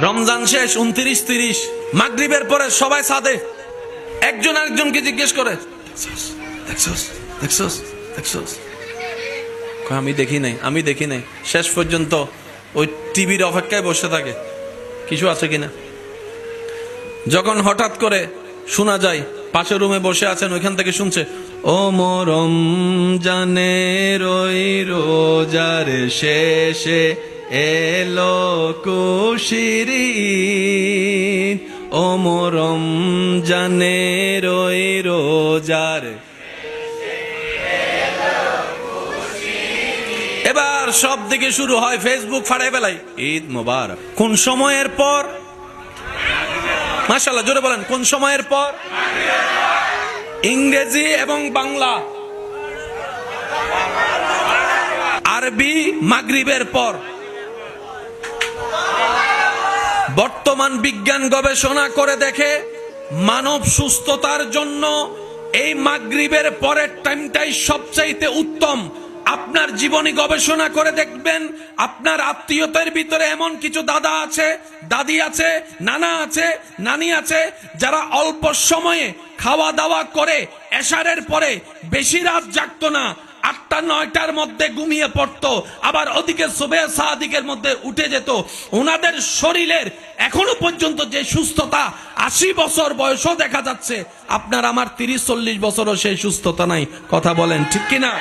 রমজান শেষ 29-30, মাগরিবের পরে সবাই ছাদে, একজন আরেকজনকে জিজ্ঞেস করে দেখছস? আমি দেখি নাই। শেষ পর্যন্ত ওই টিভির অপেক্ষায় বসে থাকে কিছু আছে কিনা। যখন হঠাৎ করে শোনা যায় পাশের রুমে বসে আছেন, ওইখান থেকে শুনছে, ও মরম জানের ওই রোজার শেষে এলো খুশির ঈদ, ও মরম জানের ওই রোজার। এবার সব দিকে শুরু হয়, ফেসবুক ফাড়াই বেলাই ঈদ মোবারক। কোন সময়ের পর? মাশাআল্লাহ, জোরে বলেন, কোন সময়ের পর? ইংরেজি এবং বাংলা, আরবি মাগরিবের পর। বর্তমান বিজ্ঞান গবেষণা করে দেখে মানব সুস্থতার জন্য এই মাগরিবের পরের টাইমটাই সবচাইতে উত্তম। আপনার জীবনী গবেষণা করে দেখবেন, আপনার আত্মীয়তার ভিতরে এমন কিছু দাদা আছে, দাদি আছে, নানা আছে, নানি আছে, যারা অল্প সময়ে খাওয়া দাওয়া করে এশারের পরে বেশি রাত জাগতো না, 8টা-9টার মধ্যে ঘুমিয়ে পড়তো, আবার ওদিকে সুবহে সাদিকের মধ্যে উঠে যেত। ওনাদের শরীরের এখনো পর্যন্ত যে সুস্থতা, 80 বছর বয়সও দেখা যাচ্ছে। আপনার আমার 30-40 বছরও সেই সুস্থতা নাই। কথা বলেন ঠিক কিনা?